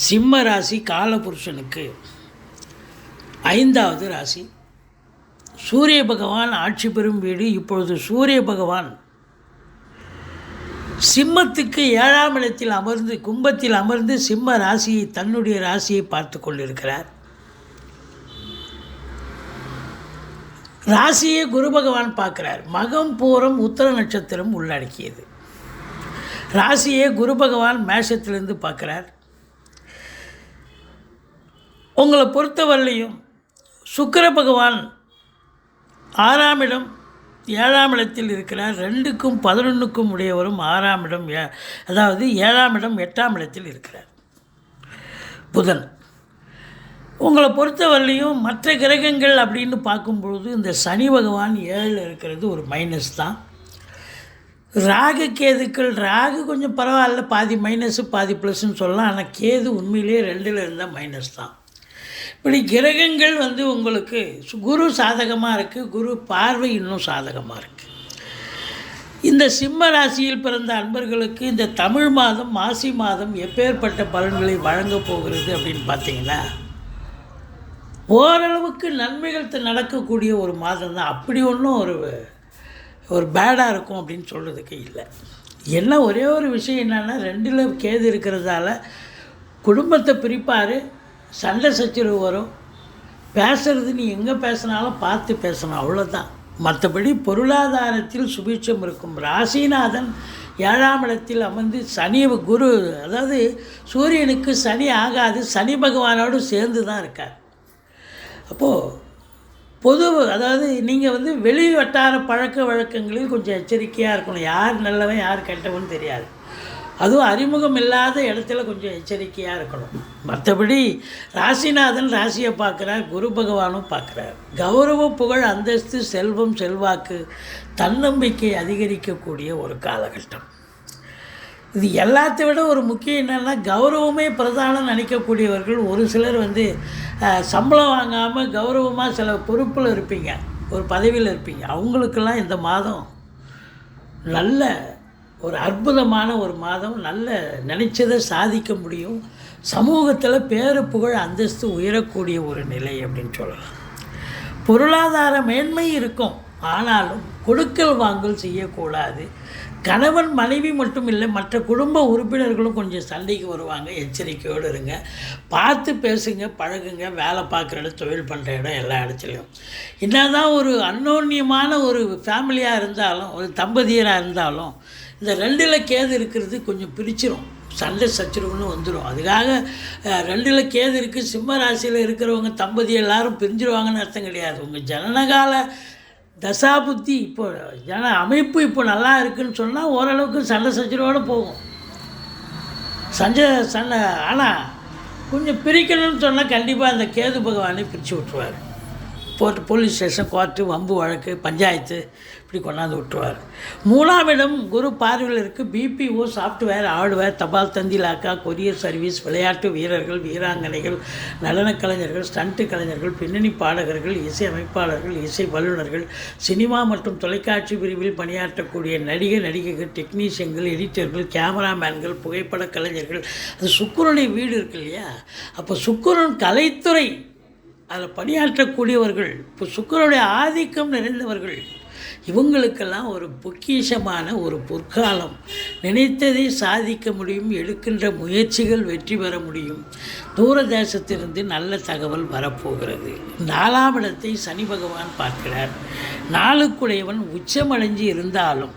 சிம்ம ராசி காலபுருஷனுக்கு 5வது ராசி. சூரிய பகவான் ஆட்சி பெறும் வீடு. இப்பொழுது சூரிய பகவான் சிம்மத்துக்கு 7ஆம் இடத்தில் அமர்ந்து கும்பத்தில் அமர்ந்து சிம்ம ராசியை தன்னுடைய ராசியை பார்த்து கொண்டிருக்கிறார். ராசியை குரு பகவான் பார்க்குறார். மகம் பூரம் உத்தர நட்சத்திரம் உள்ளடக்கியது. ராசியை குரு பகவான் மேஷத்திலிருந்து பார்க்குறார். உங்களை பொறுத்தவரையிலையும் சுக்கிர பகவான் 6ஆம் இடம் 7ஆம் இடத்தில் இருக்கிறார். 2க்கும் 11க்கும் உடையவரும் 6ஆம் இடம், அதாவது 7ஆம் இடம் 8ஆம் இடத்தில் இருக்கிறார் புதன். உங்களை பொறுத்தவரையிலையும் மற்ற கிரகங்கள் அப்படின்னு பார்க்கும்பொழுது இந்த சனி பகவான் 7 இருக்கிறது ஒரு மைனஸ் தான். ராகு கேதுக்கள், ராகு கொஞ்சம் பரவாயில்ல, பாதி மைனஸு பாதி ப்ளஸ்ன்னு சொல்லலாம். ஆனால் கேது உண்மையிலே 2ல் இருந்தால் மைனஸ் தான். இப்படி கிரகங்கள் உங்களுக்கு குரு சாதகமாக இருக்குது, குரு பார்வை இன்னும் சாதகமாக இருக்குது. இந்த சிம்ம ராசியில் பிறந்த அன்பர்களுக்கு இந்த தமிழ் மாதம் மாசி மாதம் எப்பேற்பட்ட பலன்களை வழங்கப் போகிறது அப்படின்னு பார்த்தீங்கன்னா, ஓரளவுக்கு நன்மைகள் நடக்கக்கூடிய ஒரு மாதம் தான். அப்படி ஒன்றும் ஒரு பேடாக இருக்கும் அப்படின்னு சொல்கிறதுக்கு இல்லை. என்ன ஒரே ஒரு விஷயம் என்னென்னா, 2ல் கேது இருக்கிறதால குடும்பத்தை பிரிப்பார், சண்டை சச்சரவு வரும். பேசுகிறது நீ எங்கே பேசினாலும் பார்த்து பேசணும், அவ்வளோதான். மற்றபடி பொருளாதாரத்தில் சுபீட்சம் இருக்கும். ராசிநாதன் 7ஆம் இடத்தில் அமர்ந்து சனி குரு, அதாவது சூரியனுக்கு சனி ஆகாது, சனி பகவானோடு சேர்ந்து தான் இருக்கார். அப்போது அதாவது நீங்கள் வெளி வட்டார பழக்க வழக்கங்களில் கொஞ்சம் எச்சரிக்கையாக இருக்கணும். யார் நல்லவன் யார் கெட்டவன் தெரியாது. அதுவும் அறிமுகம் இல்லாத இடத்துல கொஞ்சம் எச்சரிக்கையாக இருக்கணும். மற்றபடி ராசிநாதன் ராசியை பார்க்குறார், குரு பகவானும் பார்க்குறார். கௌரவ புகழ் அந்தஸ்து செல்வம் செல்வாக்கு தன்னம்பிக்கை அதிகரிக்கக்கூடிய ஒரு காலகட்டம் இது. எல்லாத்தை விட ஒரு முக்கியம் என்னென்னா, கௌரவமே பிரதானம் நினைக்கக்கூடியவர்கள் ஒரு சிலர் சம்பளம் வாங்காமல் கௌரவமாக சில பொறுப்பில் இருப்பீங்க, ஒரு பதவியில் இருப்பீங்க. அவங்களுக்கெல்லாம் இந்த மாதம் நல்ல ஒரு அற்புதமான ஒரு மாதம். நல்ல நினைச்சதை சாதிக்க முடியும். சமூகத்தில் பேரு புகழ் அந்தஸ்து உயரக்கூடிய ஒரு நிலை அப்படின்னு சொல்லலாம். பொருளாதார மேன்மை இருக்கும், ஆனாலும் கொடுக்கல் வாங்கல் செய்யக்கூடாது. கணவன் மனைவி மட்டும் இல்லை, மற்ற குடும்ப உறுப்பினர்களும் கொஞ்சம் சண்டைக்கு வருவாங்க. எச்சரிக்கையோடு இருங்க, பார்த்து பேசுங்க, பழகுங்க. வேலை பார்க்குற இடம், தொழில் பண்ணுற இடம், எல்லா இடத்துலையும் என்னதான் ஒரு அந்யோன்யமான ஒரு ஃபேமிலியாக இருந்தாலும், ஒரு தம்பதியராக இருந்தாலும், இந்த 2ல் கேது இருக்கிறது கொஞ்சம் பிரிச்சிடும், சண்டை சச்சரவுன்னு வந்துடும். அதுக்காக 2ல் கேது இருக்குது சிம்ம ராசியில் இருக்கிறவங்க தம்பதி எல்லாரும் பிரிஞ்சிருவாங்கன்னு அர்த்தம் கிடையாது. உங்கள் ஜனனகால தசாபுத்தி இப்போ அமைப்பு இப்போ நல்லா இருக்குதுன்னு சொன்னால் ஓரளவுக்கு சண்டை சச்சரவோடு போகும். சண்டை ஆனால் கொஞ்சம் பிரிக்கணும்னு சொன்னால் கண்டிப்பாக அந்த கேது பகவானை பிரித்து விட்டுருவார். போலீஸ் ஸ்டேஷன், கோர்ட்டு, வம்பு வழக்கு, பஞ்சாயத்து இப்படி கொண்டாந்து விட்டுருவார். 3ஆம் இடம் குரு பார்வையில் இருக்குது. பிபிஓ, சாஃப்ட்வேர், ஹார்ட்வேர், தபால் தந்தி லாக்கா, கொரியர் சர்வீஸ், விளையாட்டு வீரர்கள், வீராங்கனைகள், நடனக் கலைஞர்கள், ஸ்டண்ட்டு கலைஞர்கள், பின்னணி பாடகர்கள், இசை அமைப்பாளர்கள், இசை வல்லுநர்கள், சினிமா மற்றும் தொலைக்காட்சி பிரிவில் பணியாற்றக்கூடிய நடிகைகள், டெக்னீஷியன்கள், எடிட்டர்கள், கேமராமேன்கள், புகைப்பட கலைஞர்கள். அது சுக்கிரனுடைய வீடு இருக்கு இல்லையா, அப்போ சுக்கிரன் கலைத்துறை அதில் பணியாற்றக்கூடியவர்கள், இப்போ சுக்கிரனுடைய ஆதிக்கம் நிறைந்தவர்கள், இவங்களுக்கெல்லாம் ஒரு பொக்கிஷமான ஒரு பொற்காலம். நினைத்ததை சாதிக்க முடியும், எடுக்கின்ற முயற்சிகள் வெற்றி பெற முடியும். தூரதேசத்திலிருந்து நல்ல தகவல் வரப்போகிறது. 4ஆம் இடத்தை சனி பகவான் பார்க்கிறார். 4க்குடையவன் உச்சமடைஞ்சு இருந்தாலும்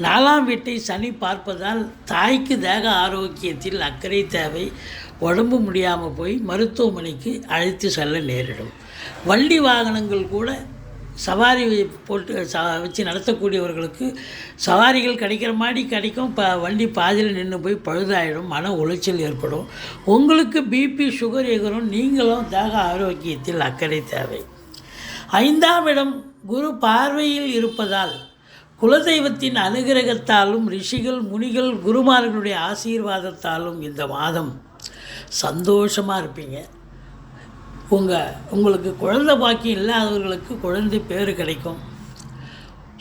4ஆம் வீட்டை சனி பார்ப்பதால் தாய்க்கு தேக ஆரோக்கியத்தில் அக்கறை தேவை. உடம்பு முடியாமல் போய் மருத்துவமனைக்கு அழைத்து செல்ல நேரிடும். வண்டி வாகனங்கள் கூட சவாரி போட்டு வச்சு நடத்தக்கூடியவர்களுக்கு சவாரிகள் கிடைக்கிற மாதிரி கிடைக்கும். வண்டி பாதியில் நின்று போய் பழுதாயிடும், மன உளைச்சல் ஏற்படும். உங்களுக்கு பிபி சுகர் ஏகரும். நீங்களும் தேக ஆரோக்கியத்தில் அக்கறை தேவை. 5ஆம் இடம் குரு பார்வையில் இருப்பதால் குலதெய்வத்தின் அனுகிரகத்தாலும் ரிஷிகள் முனிகள் குருமார்களுடைய ஆசீர்வாதத்தாலும் இந்த மாதம் சந்தோஷமாக இருப்பீங்க. உங்களுக்கு குழந்தை பாக்கியம் இல்லாதவர்களுக்கு குழந்தை பேர் கிடைக்கும்.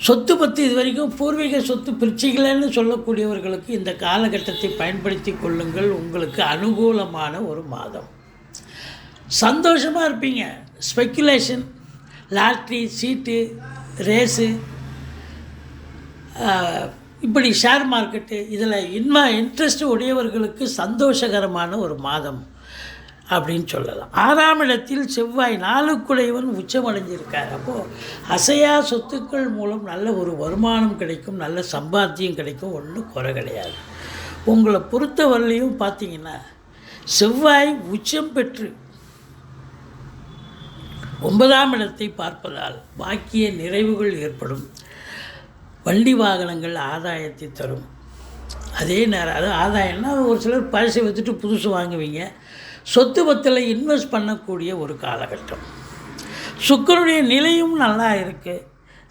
சொத்து பற்றி இது வரைக்கும் பூர்வீக சொத்து பிரிச்சிக்கலன்னு சொல்லக்கூடியவர்களுக்கு இந்த காலகட்டத்தை பயன்படுத்தி கொள்ளுங்கள். உங்களுக்கு அனுகூலமான ஒரு மாதம். சந்தோஷமாக இருப்பீங்க. ஸ்பெக்குலேஷன், லாட்ரி, சீட்டு, ரேஸு, இப்படி ஷேர் மார்க்கெட்டு இதில் இன்ட்ரெஸ்ட் உடையவர்களுக்கு சந்தோஷகரமான ஒரு மாதம் அப்படின்னு சொல்லலாம். 6ஆம் இடத்தில் செவ்வாய் 4க்குடையவன் உச்சமடைஞ்சிருக்கார். அப்போது அசையா சொத்துக்கள் மூலம் நல்ல ஒரு வருமானம் கிடைக்கும், நல்ல சம்பாத்தியம் கிடைக்கும், ஒன்றும் குறை கிடையாது. உங்களை பொறுத்தவரையிலையும் பார்த்தீங்கன்னா செவ்வாய் உச்சம் பெற்று 9ஆம் இடத்தை பார்ப்பதால் பாக்கிய நிறைவுகள் ஏற்படும். வண்டி வாகனங்கள் ஆதாயத்தை தரும். அதே நேரம் அது ஆதாயம்னா ஒரு சிலர் பழசை வச்சுட்டு புதுசு வாங்குவீங்க. சொத்து பத்தில் இன்வெஸ்ட் பண்ணக்கூடிய ஒரு காலகட்டம். சுக்கிரனுடைய நிலையும் நல்லா இருக்குது.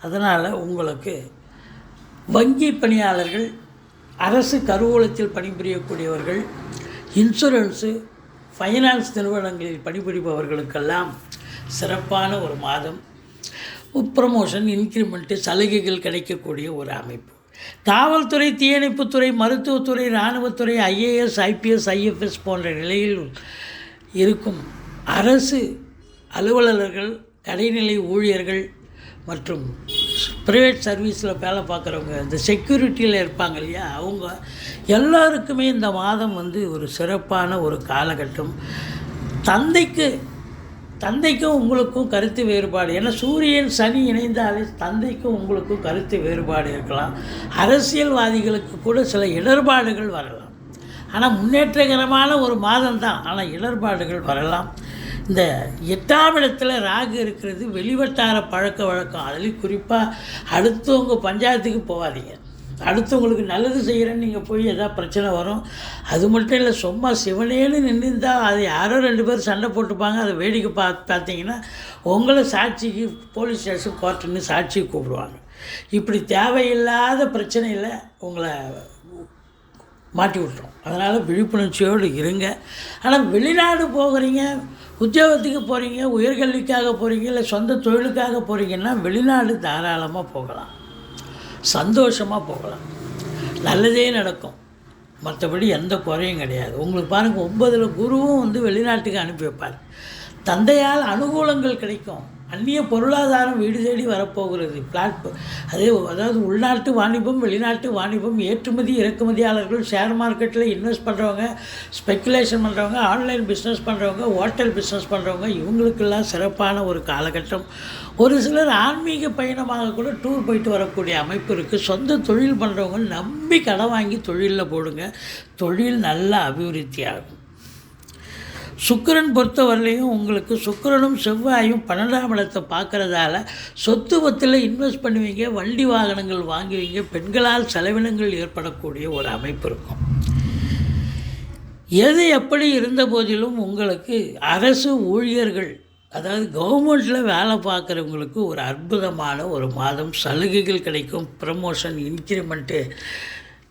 அதனால் உங்களுக்கு வங்கி பணியாளர்கள், அரசு கருவூலத்தில் பணிபுரியக்கூடியவர்கள், இன்சூரன்ஸு, ஃபைனான்ஸ் நிறுவனங்களில் பணிபுரிபவர்களுக்கெல்லாம் சிறப்பான ஒரு மாதம். ப்ரமோஷன், இன்க்ரிமெண்ட்டு, சலுகைகள் கிடைக்கக்கூடிய ஒரு அமைப்பு. காவல்துறை, தீயணைப்புத்துறை, மருத்துவத்துறை, இராணுவத்துறை, ஐஏஎஸ், ஐபிஎஸ், ஐஎஃப்எஸ் போன்ற நிலையில் இருக்கும் அரசு அலுவலர்கள், கடைநிலை ஊழியர்கள் மற்றும் ப்ரைவேட் சர்வீஸில் வேலை பார்க்குறவங்க, இந்த செக்யூரிட்டியில் இருப்பாங்க இல்லையா, அவங்க எல்லாருக்குமே இந்த மாதம் ஒரு சிறப்பான ஒரு காலகட்டம். தந்தைக்கும் உங்களுக்கும் கருத்து வேறுபாடு, ஏன்னா சூரியன் சனி இணைந்தாலே தந்தைக்கும் உங்களுக்கும் கருத்து வேறுபாடு இருக்கலாம். அரசியல்வாதிகளுக்கு கூட சில இடர்பாடுகள் வரலாம். ஆனால் முன்னேற்றகரமான ஒரு மாதம் தான், ஆனால் இடர்பாடுகள் வரலாம். இந்த 8ஆம் இடத்துல ராகு இருக்கிறது. வெளிவட்டார பழக்க வழக்கம், அதுலேயும் குறிப்பாக அடுத்தவங்க பஞ்சாயத்துக்கு போகாதீங்க. அடுத்தவங்களுக்கு நல்லது செய்கிறேன்னு நீங்கள் போய் எதாவது பிரச்சனை வரும். அது மட்டும் இல்லை, சும்மா சிவனேன்னு நின்றுந்தால் அது யாரோ 2 பேர் சண்டை போட்டுப்பாங்க. அதை வேடிக்கை பார்த்தீங்கன்னா உங்களை சாட்சிக்கு போலீஸ் ஸ்டேஷன், கோர்ட்டுன்னு சாட்சிக்கு கூப்பிடுவாங்க. இப்படி தேவையில்லாத பிரச்சனையில் உங்களை மாட்டி விட்டுரும். அதனால் விழிப்புணர்ச்சியோடு இருங்க. ஆனால் வெளிநாடு போகிறீங்க, உத்தியோகத்துக்கு போகிறீங்க, உயர்கல்விக்காக போகிறீங்க, இல்லை சொந்த தொழிலுக்காக போகிறீங்கன்னா வெளிநாடு தாராளமாக போகலாம், சந்தோஷமாக போகலாம், நல்லதே நடக்கும். மற்றபடி எந்த குறையும் கிடையாது. உங்களுக்கு பாருங்கள், 9ல் குருவும் வெளிநாட்டுக்கு அனுப்பி வைப்பார். தந்தையால் அனுகூலங்கள் கிடைக்கும். அந்நிய பொருளாதாரம் வீடு தேடி வரப்போகிறது. அதாவது உள்நாட்டு வாணிபம், வெளிநாட்டு வாணிபம், ஏற்றுமதி இறக்குமதியாளர்கள், ஷேர் மார்க்கெட்டில் இன்வெஸ்ட் பண்ணுறவங்க, ஸ்பெக்குலேஷன் பண்ணுறவங்க, ஆன்லைன் பிஸ்னஸ் பண்ணுறவங்க, ஹோட்டல் பிஸ்னஸ் பண்ணுறவங்க, இவங்களுக்கெல்லாம் சிறப்பான ஒரு காலகட்டம். ஒரு சிலர் ஆன்மீக பயணமாக கூட டூர் போயிட்டு வரக்கூடிய அமைப்பு இருக்குது. சொந்த தொழில் பண்ணுறவங்க நம்பி கடன் வாங்கி தொழிலில் போடுங்க, தொழில் நல்ல அபிவிருத்தி ஆகும். சுக்கிரன் பொறுத்தவரையிலையும் உங்களுக்கு சுக்கிரனும் செவ்வாயும் 12ஆம் இடத்தை பார்க்குறதால சொத்து பத்தில் இன்வெஸ்ட் பண்ணுவீங்க, வண்டி வாகனங்கள் வாங்குவீங்க, பெண்களால் செலவினங்கள் ஏற்படக்கூடிய ஒரு அமைப்பு இருக்கும். எது எப்படி இருந்த போதிலும் உங்களுக்கு அரசு ஊழியர்கள், அதாவது கவர்மெண்ட்டில் வேலை பார்க்குறவங்களுக்கு ஒரு அற்புதமான ஒரு மாதம். சலுகைகள் கிடைக்கும், ப்ரமோஷன், இன்க்ரிமெண்ட்டு,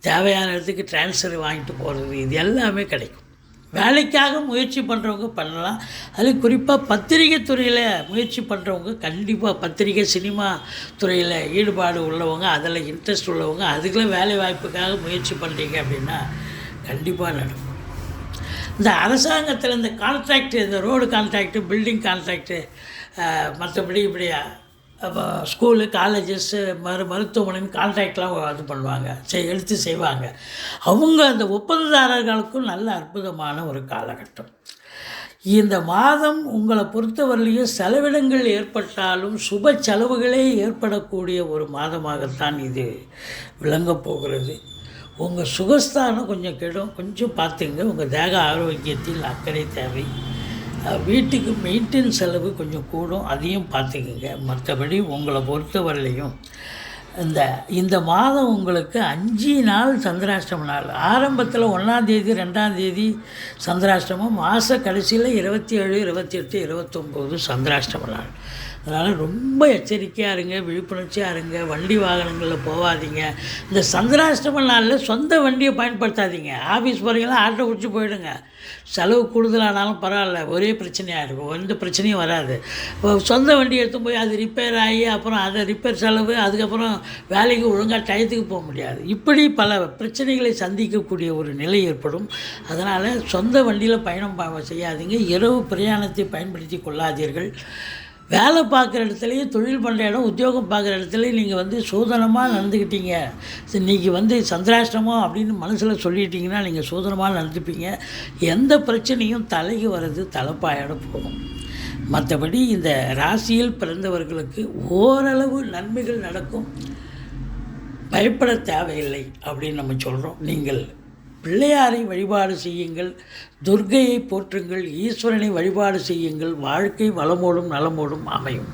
தேவையான இடத்துக்கு ட்ரான்ஸ்ஃபர் வாங்கிட்டு போகிறது, இது எல்லாமே கிடைக்கும். வேலைக்காக முயற்சி பண்ணுறவங்க பண்ணலாம். அதில் குறிப்பாக பத்திரிகை துறையில் முயற்சி பண்ணுறவங்க கண்டிப்பாக, பத்திரிகை சினிமா துறையில் ஈடுபாடு உள்ளவங்க, அதில் இன்ட்ரெஸ்ட் உள்ளவங்க, அதுக்கெல்லாம் வேலை வாய்ப்புக்காக முயற்சி பண்ணுறீங்க அப்படின்னா கண்டிப்பாக நடக்கும். இந்த அரசாங்கத்தில் இந்த கான்ட்ராக்டு, இந்த ரோடு கான்ட்ராக்டு, பில்டிங் கான்ட்ராக்டு, மற்றபடி இப்படி ஸ்கூலு, காலேஜஸ்ஸு, மருத்துவமனைன்னு கான்ட்ராக்ட்லாம் இது பண்ணுவாங்க, எடுத்து செய்வாங்க. அவங்க அந்த ஒப்பந்ததாரர்களுக்கும் நல்ல அற்புதமான ஒரு காலகட்டம். இந்த மாதம் உங்களை பொறுத்தவரையிலையும் செலவினங்கள் ஏற்பட்டாலும் சுப செலவுகளே ஏற்படக்கூடிய ஒரு மாதமாகத்தான் இது விளங்கப் போகிறது. உங்கள் சுகஸ்தானம் கொஞ்சம் கெடும், கொஞ்சம் பார்த்துங்க. உங்கள் தேக ஆரோக்கியத்தில் அக்கறை தேவை. வீட்டுக்கு மெயின்டெனன்ஸ் செலவு கொஞ்சம் கூடும், அதையும் பார்த்துக்குங்க. மற்றபடி உங்களை பொறுத்தவரையிலையும் இந்த மாதம் உங்களுக்கு 5 நாள் சந்திராஷ்டம நாள். ஆரம்பத்தில் 1ஆம் தேதி 2ஆம் தேதி சந்திராஷ்டமம், மாத கடைசியில் 27, 28, 29 சந்திராஷ்டம நாள். அதனால் ரொம்ப எச்சரிக்கையாக இருங்க, விழிப்புணர்ச்சியாக இருங்க. வண்டி வாகனங்களில் போகாதீங்க. இந்த சந்திராஷ்டம நாளில் சொந்த வண்டியை பயன்படுத்தாதீங்க. ஆஃபீஸ் போகிறீங்களா ஆட்டோ பிடிச்சி போயிடுங்க. செலவு கூடுதலானாலும் பரவாயில்ல, ஒரே பிரச்சனையாக இருக்கும், எந்த பிரச்சனையும் வராது. இப்போ சொந்த வண்டி எடுத்து போய் அது ரிப்பேர் ஆகி அப்புறம் அதை ரிப்பேர் செலவு, அதுக்கப்புறம் வேலைக்கு ஒழுங்காக டயத்துக்கு போக முடியாது. இப்படி பல பிரச்சனைகளை சந்திக்கக்கூடிய ஒரு நிலை ஏற்படும். அதனால் சொந்த வண்டியில் பயணம் செய்யாதீங்க. இரவு பிரயாணத்தை பயன்படுத்தி கொள்ளாதீர்கள். வேலை பார்க்குற இடத்துலையும், தொழில் பண்ணுற இடம், உத்தியோகம் பார்க்குற இடத்துலையும் நீங்கள் சூதனமாக நடந்துக்கிட்டீங்க, இன்றைக்கி சந்திராஷ்டமம் அப்படின்னு மனசில் சொல்லிட்டீங்கன்னா நீங்கள் சூதனமாக நடந்துப்பீங்க. எந்த பிரச்சனையும் தலைக்கு வர்றது தலைப்பாயோட போகும். மற்றபடி இந்த ராசியில் பிறந்தவர்களுக்கு ஓரளவு நன்மைகள் நடக்கும், பயப்பட தேவையில்லை அப்படின்னு நம்ம சொல்கிறோம். நீங்கள் பிள்ளையாரை வழிபாடு செய்யுங்கள், துர்க்கையை போற்றுங்கள், ஈஸ்வரனை வழிபாடு செய்யுங்கள். வாழ்க்கை வளமோடும் நலமோடும் அமையும்.